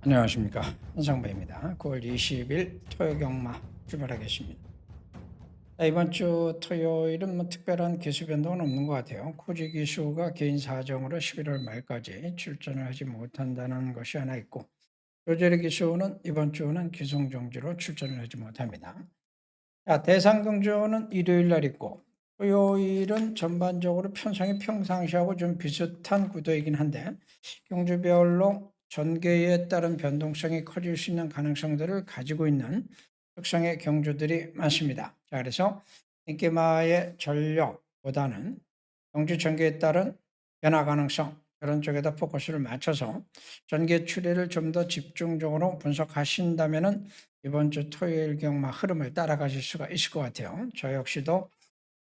안녕하십니까, 한상배입니다. 9월 20일 토요경마 출발하겠습니다. 이번 주 토요일은 특별한 기수 변동은 없는 것 같아요. 코지 기수가 개인 사정으로 11월 말까지 출전을 하지 못한다는 것이 하나 있고, 조재리 기수는 이번 주는 기승정지로 출전을 하지 못합니다. 대상 경주는 일요일 날 있고, 토요일은 전반적으로 편성이 평상시하고 좀 비슷한 구도이긴 한데, 경주별로 전개에 따른 변동성이 커질 수 있는 가능성들을 가지고 있는 특성의 경주들이 많습니다. 그래서 인기마의 전력보다는 경주 전개에 따른 변화 가능성, 그런 쪽에다 포커스를 맞춰서 전개 추이를 좀 더 집중적으로 분석하신다면 이번 주 토요일 경마 흐름을 따라가실 수가 있을 것 같아요. 저 역시도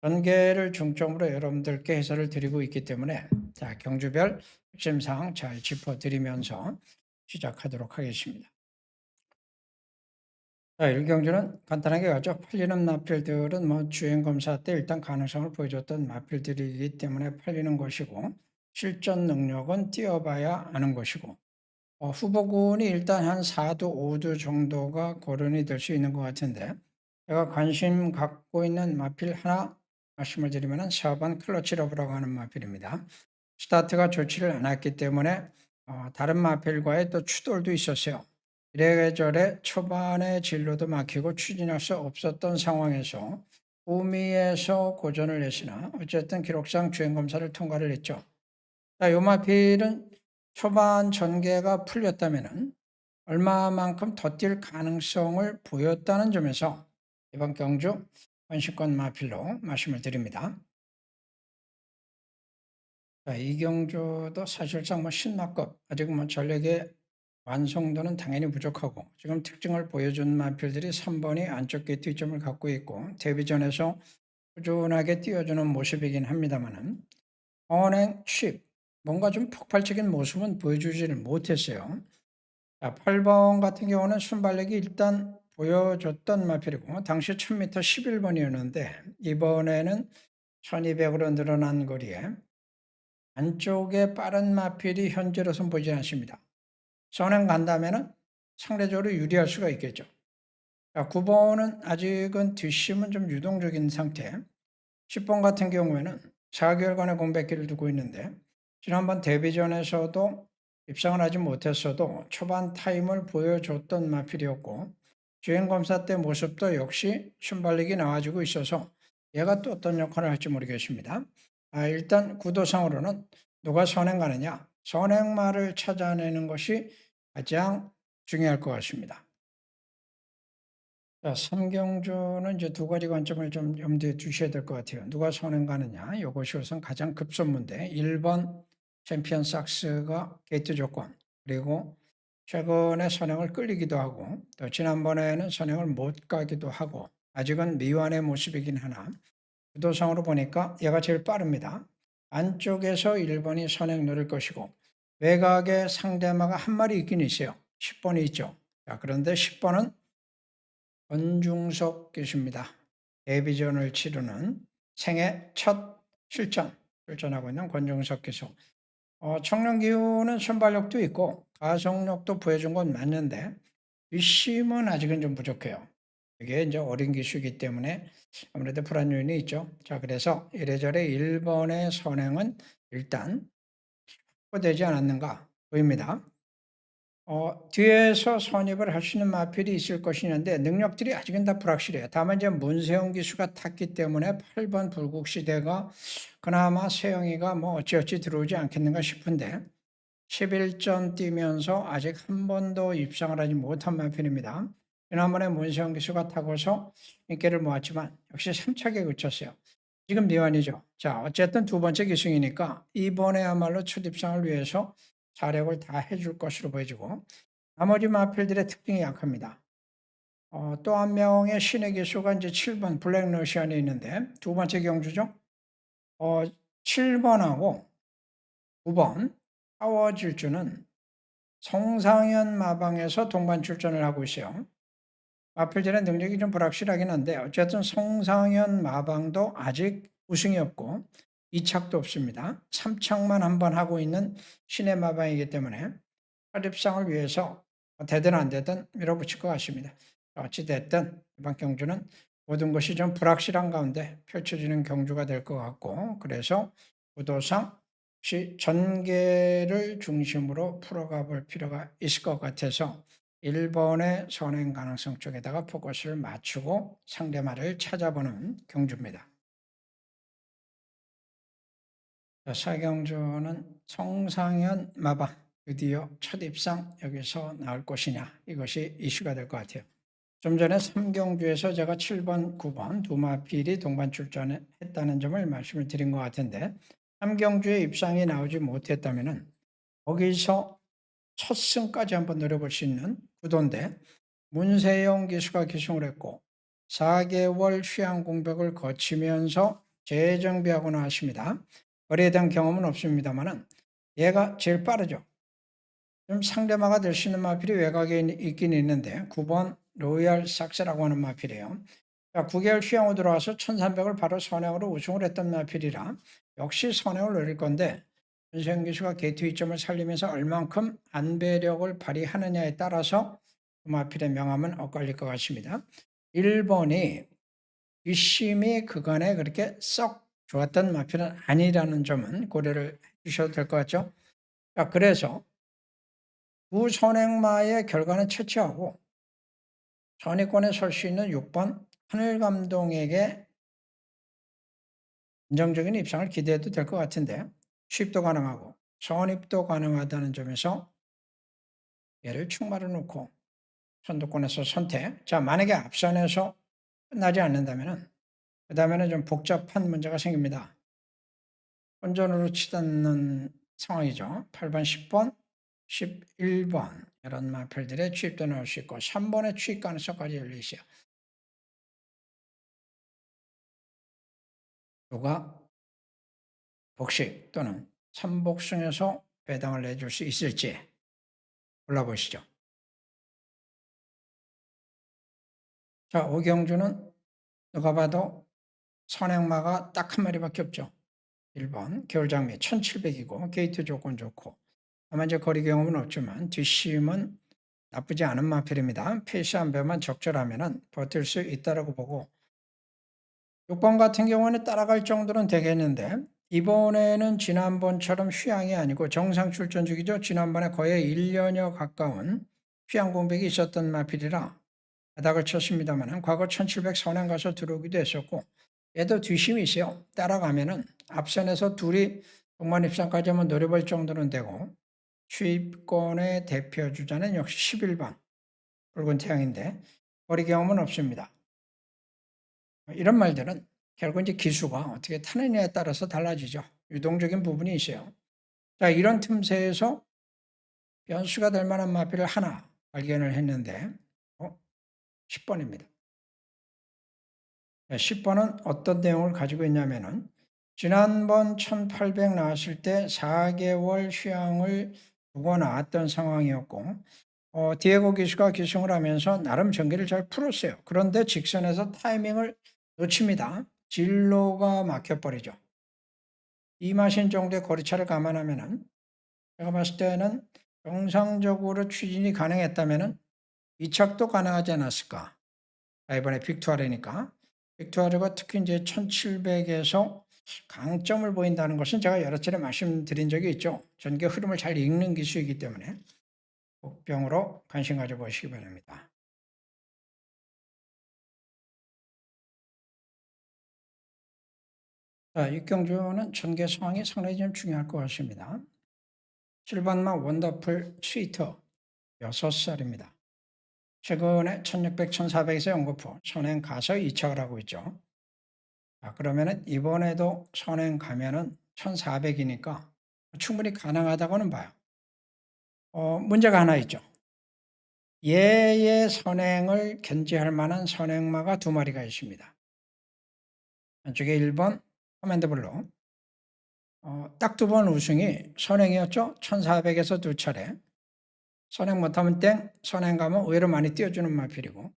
전개를 중점으로 여러분들께 해설을 드리고 있기 때문에 경주별 핵심사항 잘 짚어드리면서 시작하도록 하겠습니다. 1경주는 간단하게 가죠. 팔리는 마필들은 주행검사 때 일단 가능성을 보여줬던 마필들이기 때문에 팔리는 것이고, 실전 능력은 뛰어봐야 아는 것이고, 후보군이 일단 한 4두, 5두 정도가 거론이 될 수 있는 것 같은데, 제가 관심 갖고 있는 마필 하나 말씀을 드리면 4번 클러치 러브라고 하는 마필입니다. 스타트가 좋지를 않았기 때문에 다른 마필과의 또 추돌도 있었어요. 이래저래 초반에 진로도 막히고 추진할 수 없었던 상황에서 우미에서 고전을 했으나 어쨌든 기록상 주행검사를 통과를 했죠. 이 마필은 초반 전개가 풀렸다면 얼마만큼 더 뛸 가능성을 보였다는 점에서 이번 경주 원시권 마필로 말씀을 드립니다. 이 경주도 사실상 신마급, 아직 전력의 완성도는 당연히 부족하고, 지금 특징을 보여준 마필들이 3번이 안쪽 게이트점을 갖고 있고 데뷔전에서 꾸준하게 띄워주는 모습이긴 합니다만은 언행, 칩, 뭔가 좀 폭발적인 모습은 보여주지를 못했어요. 8번 같은 경우는 순발력이 일단 보여줬던 마필이고, 당시 1000m 11번이었는데 이번에는 1200으로 늘어난 거리에 안쪽에 빠른 마필이 현재로선 보이지 않습니다. 선행 간다면 상대적으로 유리할 수가 있겠죠. 9번은 아직은 뒷심은 좀 유동적인 상태. 10번 같은 경우에는 4개월간의 공백기를 두고 있는데, 지난번 데뷔전에서도 입상을 하지 못했어도 초반 타임을 보여줬던 마필이었고, 주행검사 때 모습도 역시 순발력이 나와주고 있어서 얘가 또 어떤 역할을 할지 모르겠습니다. 일단 구도상으로는 누가 선행 가느냐, 선행마를 찾아내는 것이 가장 중요할 것 같습니다. 3경주는 이제 두 가지 관점을 좀 염두에 두셔야 될 것 같아요. 누가 선행 가느냐, 이것이 우선 가장 급선무인데, 1번 챔피언 삭스가 게이트 조건, 그리고 최근에 선행을 끌리기도 하고, 또 지난번에는 선행을 못 가기도 하고, 아직은 미완의 모습이긴 하나, 구도상으로 보니까 얘가 제일 빠릅니다. 안쪽에서 1번이 선행 누릴 것이고, 외곽에 상대마가 한 마리 있긴 있어요. 10번이 있죠. 그런데 10번은 권중석 교수입니다. 데뷔전을 치르는 생애 첫 출전하고 있는 권중석 교수. 청년 기후는 순발력도 있고 가속력도 보여준 건 맞는데 뒷심은 아직은 좀 부족해요. 이게 이제 어린 기수이기 때문에 아무래도 불안 요인이 있죠. 그래서 이래저래 1번의 선행은 일단 확보되지 않았는가 보입니다. 뒤에서 선입을 할 수 있는 마필이 있을 것이는데 능력들이 아직은 다 불확실해요. 다만 이제 문세영 기수가 탔기 때문에 8번 불국시대가 그나마 세영이가 어찌어찌 들어오지 않겠는가 싶은데 11전 뛰면서 아직 한 번도 입상을 하지 못한 마필입니다. 지난번에 문세영 기수가 타고서 인기를 모았지만 역시 3차게 그쳤어요. 지금 미완이죠. 어쨌든 두 번째 기승이니까 이번에야말로 첫 입상을 위해서 자력을 다 해줄 것으로 보여지고, 나머지 마필들의 특징이 약합니다. 또 한 명의 신의 기수가 이제 7번 블랙러시안에 있는데 두 번째 경주죠. 7번하고 9번 파워 질주는 성상현 마방에서 동반 출전을 하고 있어요. 마필들의 능력이 좀 불확실하긴 한데 어쨌든 성상현 마방도 아직 우승이 없고 2착도 없습니다. 3착만 한 번 하고 있는 신의 마방이기 때문에 8입상을 위해서 되든 안 되든 밀어붙일 것 같습니다. 어찌됐든 이번 경주는 모든 것이 좀 불확실한 가운데 펼쳐지는 경주가 될 것 같고, 그래서 구도상 전개를 중심으로 풀어가 볼 필요가 있을 것 같아서 1번의 선행 가능성 쪽에다가 포커스를 맞추고 상대마를 찾아보는 경주입니다. 사경주는 성상현 마방 드디어 첫 입상 여기서 나올 것이냐, 이것이 이슈가 될 것 같아요. 좀 전에 3경주에서 제가 7번, 9번 두 마필이 동반 출전했다는 점을 말씀을 드린 것 같은데, 3경주에 입상이 나오지 못했다면 거기서 첫 승까지 한번 노려볼 수 있는 구도인데, 문세영 기수가 기승을 했고 4개월 휴양 공백을 거치면서 재정비하고 나왔습니다. 거리에 대한 경험은 없습니다만 얘가 제일 빠르죠. 좀 상대마가 될 수 있는 마필이 외곽에 있긴 있는데 9번 로얄 삭스라고 하는 마필이에요. 9개월 휴양으로 들어와서 1300을 바로 선행으로 우승을 했던 마필이라 역시 선행을 노릴 건데, 문세영 기수가 게이트 위점을 살리면서 얼만큼 안배력을 발휘하느냐에 따라서 마필의 명함은 엇갈릴 것 같습니다. 1번이 뒷심이 그간에 그렇게 썩 좋았던 마필은 아니라는 점은 고려를 해주셔도 될 것 같죠. 그래서 두 선행마의 결과는 채취하고 선의권에 설 수 있는 6번 하늘감동에게 긍정적인 입상을 기대해도 될 것 같은데, 수입도 가능하고 선입도 가능하다는 점에서 얘를 충마로 놓고 선두권에서 선택. 자, 만약에 앞선에서 끝나지 않는다면 그 다음에는 좀 복잡한 문제가 생깁니다. 혼전으로 치닫는 상황이죠. 8번, 10번, 11번 이런 마필들의 취입도 나올 수 있고 3번의 취입 가능성까지 열려 있어요. 누가 복식 또는 삼복승에서 배당을 내줄 수 있을지 골라보시죠. 자, 오경주는 누가 봐도 선행마가 딱 한 마리밖에 없죠. 1번 겨울장미 1700이고 게이트 조건 좋고, 다만 이제 거리 경험은 없지만 뒷심은 나쁘지 않은 마필입니다. 페이스 한 배만 적절하면 버틸 수 있다고 보고, 6번 같은 경우는 따라갈 정도는 되겠는데 이번에는 지난번처럼 휴양이 아니고 정상 출전 중이죠. 지난번에 거의 1년여 가까운 휴양 공백이 있었던 마필이라 바닥을 쳤습니다만 과거 1700 선행 가서 들어오기도 했었고, 얘도 뒷심이 있어요. 따라가면은 앞선에서 둘이 동반 입상까지 한번 노려볼 정도는 되고, 추입권의 대표 주자는 역시 11번 붉은 태양인데 거리 경험은 없습니다. 이런 말들은 결국 이제 기수가 어떻게 타느냐에 따라서 달라지죠. 유동적인 부분이 있어요. 자, 이런 틈새에서 변수가 될 만한 마필을 하나 발견을 했는데 10번입니다. 10번은 어떤 내용을 가지고 있냐면은 지난번 1800 나왔을 때 4개월 휴양을 두고 나왔던 상황이었고, 디에고 기수가 기승을 하면서 나름 전개를 잘 풀었어요. 그런데 직선에서 타이밍을 놓칩니다. 진로가 막혀버리죠. 이 마신 정도의 거리차를 감안하면은 제가 봤을 때는 정상적으로 추진이 가능했다면은 이착도 가능하지 않았을까. 이번에 빅투아르니까. 빅투아르가 특히 이제 1700에서 강점을 보인다는 것은 제가 여러 차례 말씀드린 적이 있죠. 전개 흐름을 잘 읽는 기수이기 때문에 복병으로 관심 가져보시기 바랍니다. 자, 육경주는 전개 상황이 상당히 좀 중요할 것 같습니다. 7번마 원더풀 스위터 6살입니다. 최근에 1600, 1400에서 연거푸 선행 가서 2착을 하고 있죠. 그러면은 이번에도 선행 가면은 1400이니까 충분히 가능하다고는 봐요. 문제가 하나 있죠. 얘의 선행을 견지할 만한 선행마가 두 마리가 있습니다. 한쪽에 1번 커맨드블루, 딱 두 번 우승이 선행이었죠. 1400에서 두 차례. 선행 못하면 땡, 선행 가면 의외로 많이 띄워주는 마필이고,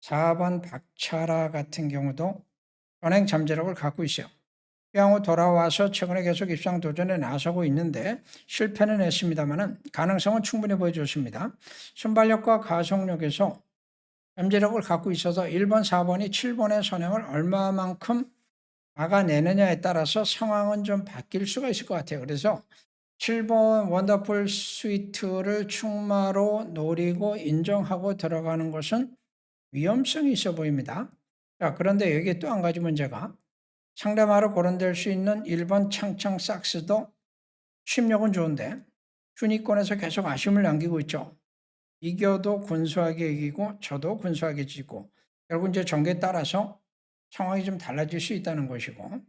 4번 박차라 같은 경우도 선행 잠재력을 갖고 있어요. 귀향 후 돌아와서 최근에 계속 입상 도전에 나서고 있는데 실패는 했습니다만 가능성은 충분히 보여줬습니다. 순발력과 가속력에서 잠재력을 갖고 있어서 1번, 4번이 7번의 선행을 얼마만큼 막아내느냐에 따라서 상황은 좀 바뀔 수가 있을 것 같아요. 그래서 7번 원더풀 스위트를 충마로 노리고 인정하고 들어가는 것은 위험성이 있어 보입니다. 자, 그런데 여기 또 한 가지 문제가 상대마로 거론될 수 있는 1번 창창 삭스도 침력은 좋은데 순위권에서 계속 아쉬움을 남기고 있죠. 이겨도 군수하게 이기고 저도 군수하게 지고 결국 이제 전개에 따라서 상황이 좀 달라질 수 있다는 것이고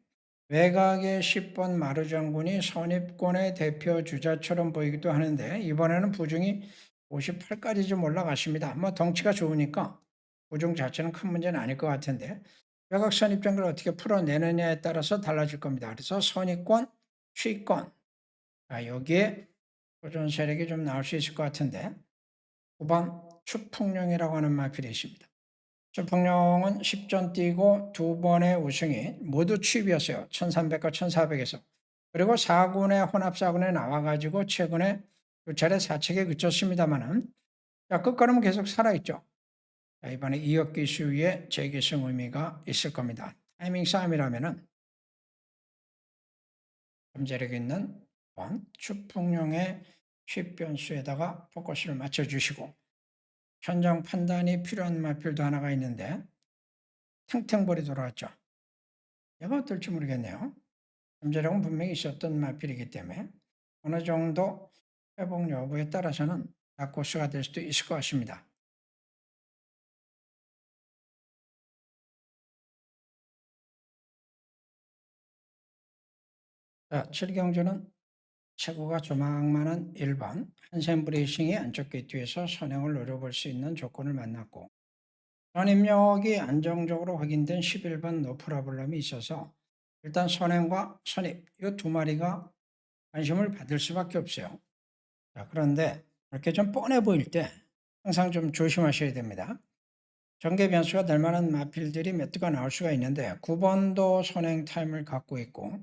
외곽의 10번 마루 장군이 선입권의 대표 주자처럼 보이기도 하는데 이번에는 부중이 58까지 좀 올라갔습니다. 뭐 덩치가 좋으니까 부중 자체는 큰 문제는 아닐 것 같은데 외곽 선입장을 어떻게 풀어내느냐에 따라서 달라질 겁니다. 그래서 선입권, 쉬권 여기에 도전 세력이 좀 나올 수 있을 것 같은데 9번 추풍령이라고 하는 마필이 있습니다. 추풍령은 10전 뛰고 2번의 우승이 모두 취입이었어요. 1300과 1400에서. 그리고 4군의 혼합4군에 나와가지고 최근에 2차례 사책에 그쳤습니다만은 끝걸음은 계속 살아있죠. 이번에 이혁기 시위에 재기승 의미가 있을 겁니다. 타이밍 싸움이라면은 잠재력 있는 추풍령의 휘변수에다가 포커스를 맞춰주시고 현장 판단이 필요한 마필도 하나가 있는데 탱탱볼이 돌아왔죠. 얘가 어떨지 모르겠네요. 잠재력은 분명히 있었던 마필이기 때문에 어느 정도 회복 여부에 따라서는 다코스가 될 수도 있을 것 같습니다. 자, 7경주는 체구가 조망만한 1번 한샘 브레이싱이 안쪽 게이트 뒤에서 선행을 노려볼 수 있는 조건을 만났고 선입력이 안정적으로 확인된 11번 노프라블럼이 있어서 일단 선행과 선입 이 두 마리가 관심을 받을 수밖에 없어요. 자, 그런데 이렇게 좀 뻔해 보일 때 항상 좀 조심하셔야 됩니다. 전개 변수가 될 만한 마필들이 몇 개가 나올 수가 있는데 9번도 선행 타임을 갖고 있고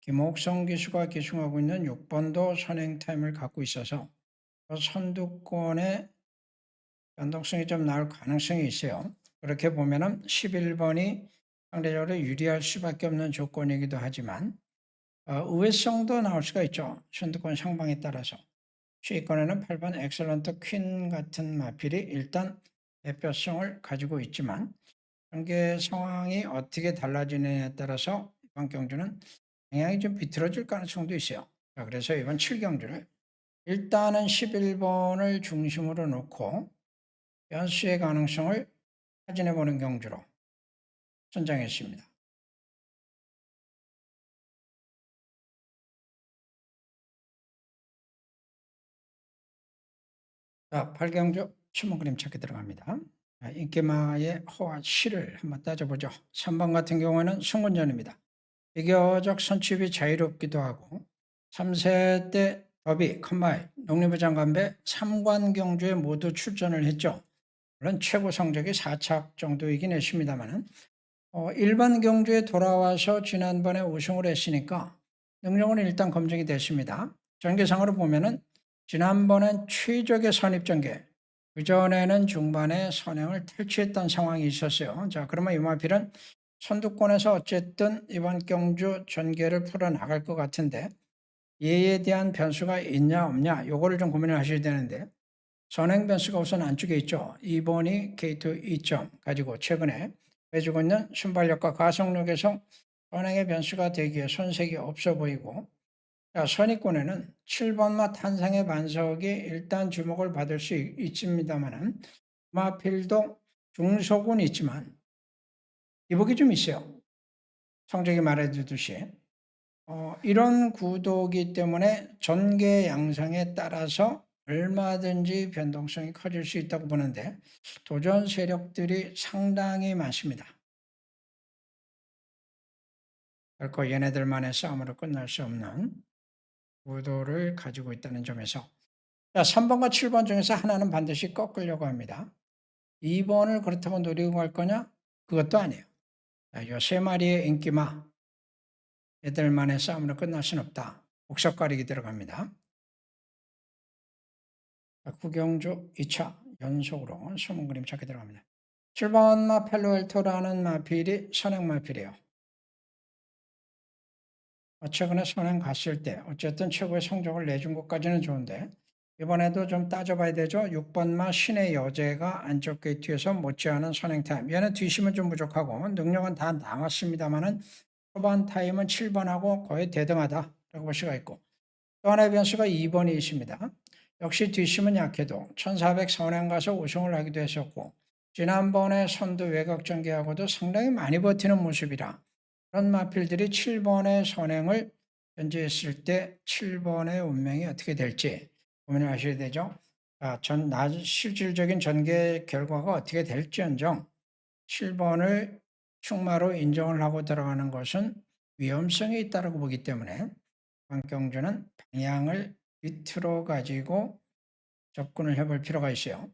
김옥성 기수가 기승하고 있는 6번도 선행 타임을 갖고 있어서 선두권에 변동성이 좀 나올 가능성이 있어요. 그렇게 보면은 11번이 상대적으로 유리할 수밖에 없는 조건이기도 하지만 우회성도 나올 수가 있죠. 선두권 상방에 따라서. 시위권에는 8번 엑셀런트 퀸 같은 마필이 일단 대표성을 가지고 있지만 경계 상황이 어떻게 달라지느냐에 따라서 이번 경주는 영향이 좀 비틀어질 가능성도 있어요. 자, 그래서 이번 7경주를 일단은 11번을 중심으로 놓고 변수의 가능성을 확인해 보는 경주로 선정했습니다. 자, 8경주 신문 그림 찾기 들어갑니다. 인기마의 호와 시를 한번 따져보죠. 3번 같은 경우에는 승군전입니다. 비교적 선취입이 자유롭기도 하고 3세 때 더비, 컴마이, 농림부 장관배 3관 경주에 모두 출전을 했죠. 물론 최고 성적이 4착 정도이긴 했습니다만 일반 경주에 돌아와서 지난번에 우승을 했으니까 능력은 일단 검증이 됐습니다. 전개상으로 보면은 지난번엔 최적의 선입전개, 그전에는 중반에 선행을 탈취했던 상황이 있었어요. 자, 그러면 이마필은 선두권에서 어쨌든 이번 경주 전개를 풀어나갈 것 같은데 얘에 대한 변수가 있냐 없냐 요거를 좀 고민을 하셔야 되는데 선행 변수가 우선 안쪽에 있죠. 2번이 게이트 2점 가지고 최근에 해주고 있는 순발력과 가속력에서 선행의 변수가 되기에 손색이 없어 보이고 자, 선입권에는 7번마 탄상의 반석이 일단 주목을 받을 수 있습니다만 마필도 중소군 있지만 기복이 좀 있어요. 성적이 말해주듯이 이런 구도이기 때문에 전개 양상에 따라서 얼마든지 변동성이 커질 수 있다고 보는데 도전 세력들이 상당히 많습니다. 결코 얘네들만의 싸움으로 끝날 수 없는 구도를 가지고 있다는 점에서 자, 3번과 7번 중에서 하나는 반드시 꺾으려고 합니다. 2번을 그렇다고 노리고 갈 거냐? 그것도 아니에요. 이 세 마리의 인기마 얘들만의 싸움으로 끝날 수는 없다. 복석 가리기 들어갑니다. 구경조 2차 연속으로 숨은 그림 찾기 들어갑니다. 7번 마펠로엘토라는 마필이 선행 마필이에요. 최근에 선행 갔을 때 어쨌든 최고의 성적을 내준 것까지는 좋은데 이번에도 좀 따져봐야 되죠. 6번마 신의 여제가 안쪽 게이트에서 못지않은 선행 타임. 얘는 뒷심은 좀 부족하고 능력은 다 남았습니다만은 초반 타임은 7번하고 거의 대등하다라고 볼 수가 있고 또 하나의 변수가 2번이 있습니다. 역시 뒷심은 약해도 1400 선행 가서 우승을 하기도 했었고 지난번에 선두 외곽 전개하고도 상당히 많이 버티는 모습이라 그런 마필들이 7번의 선행을 견제했을 때 7번의 운명이 어떻게 될지 고민을 하셔야 되죠. 실질적인 전개 결과가 어떻게 될지언정 7번을 충마로 인정을 하고 들어가는 것은 위험성이 있다고 보기 때문에 관경주는 방향을 밑으로 가지고 접근을 해볼 필요가 있어요.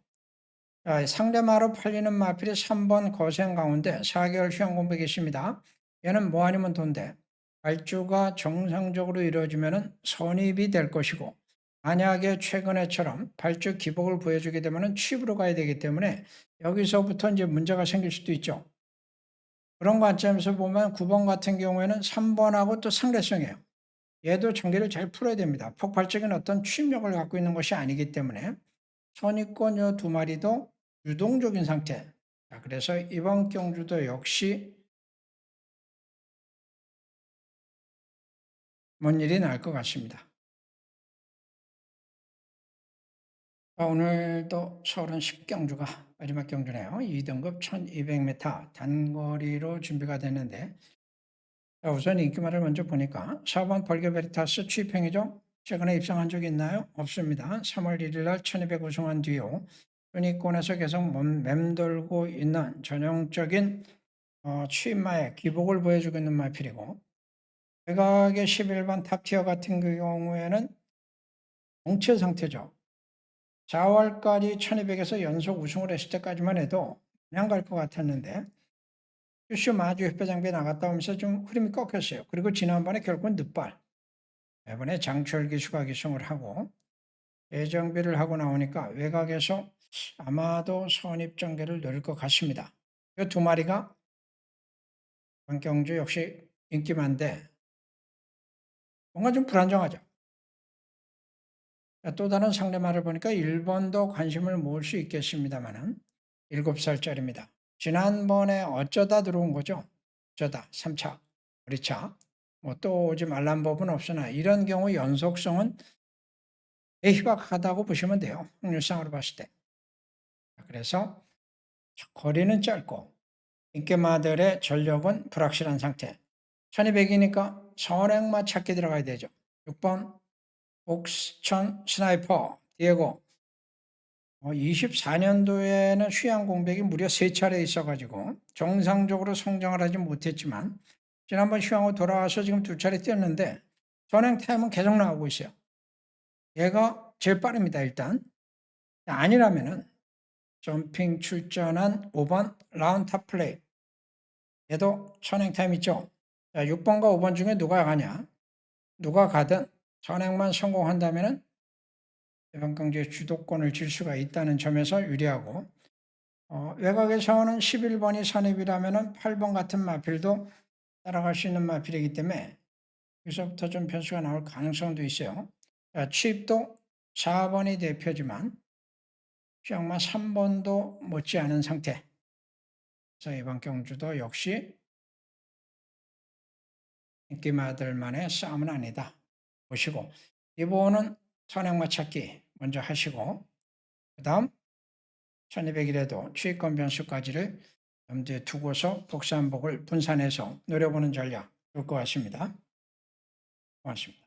상대마로 팔리는 마필이 3번 거센 가운데 4개월 휴양 공백이 있습니다. 얘는 뭐 아니면 돈데 발주가 정상적으로 이루어지면 선입이 될 것이고 만약에 최근에처럼 발주 기복을 보여주게 되면 취입으로 가야 되기 때문에 여기서부터 이제 문제가 생길 수도 있죠. 그런 관점에서 보면 9번 같은 경우에는 3번하고 또 상대성이에요. 얘도 전개를 잘 풀어야 됩니다. 폭발적인 어떤 취입력을 갖고 있는 것이 아니기 때문에 선입권 요 두 마리도 유동적인 상태. 그래서 이번 경주도 역시 뭔 일이 날 것 같습니다. 오늘도 서울은 10경주가 마지막 경주네요. 2등급 1200m 단거리로 준비가 됐는데 우선 인기말을 먼저 보니까 4번 벌교 베리타스 취입행이죠. 최근에 입상한 적이 있나요? 없습니다. 3월 1일 날 1200 우승한 뒤로 순위권에서 계속 맴돌고 있는 전형적인 취입마의 기복을 보여주고 있는 마필이고 외곽의 11번 탑티어 같은 경우에는 정체 상태죠. 4월까지 1200에서 연속 우승을 했을 때까지만 해도 그냥 갈 것 같았는데 슈슈 마주 협회장비에 나갔다 오면서 좀 흐름이 꺾였어요. 그리고 지난번에 결국은 늦발. 이번에 장철 기수가 기승을 하고 예정비를 하고 나오니까 외곽에서 아마도 선입전개를 노릴 것 같습니다. 이 두 마리가 강경주 역시 인기만데 뭔가 좀 불안정하죠. 또 다른 상대마를 보니까 1번도 관심을 모을 수 있겠습니다만은 7살짜리입니다. 지난번에 어쩌다 들어온 거죠. 어쩌다 3차, 우리차. 뭐 또 오지 말란 법은 없으나 이런 경우 연속성은 희박하다고 보시면 돼요. 확률상으로 봤을 때. 그래서 거리는 짧고 인기마들의 전력은 불확실한 상태. 1200이니까 선행마 찾기 들어가야 되죠. 6번 옥스천 스나이퍼 디에고 24년도에는 휴양 공백이 무려 3차례 있어가지고 정상적으로 성장을 하지 못했지만 지난번 휴양후 돌아와서 지금 2차례 뛰었는데 선행 타임은 계속 나오고 있어요. 얘가 제일 빠릅니다. 일단 아니라면은 점핑 출전한 5번 라운탑 플레이 얘도 선행 타임 있죠. 6번과 5번 중에 누가 가냐 누가 가든 선행만 성공한다면은 이번 경기의 주도권을 질 수가 있다는 점에서 유리하고 외곽에서는 11번이 선입이라면 8번 같은 마필도 따라갈 수 있는 마필이기 때문에 여기서부터 좀 변수가 나올 가능성도 있어요. 취입도 4번이 대표지만 휴양마 3번도 못지않은 상태. 그래서 이번 경주도 역시 인기마들만의 싸움은 아니다 보시고 이번은 선행마 찾기 먼저 하시고 그 다음 1200일에도 취입권 변수까지를 염두에 두고서 복수한복을 분산해서 노려보는 전략 좋을 것 같습니다. 고맙습니다.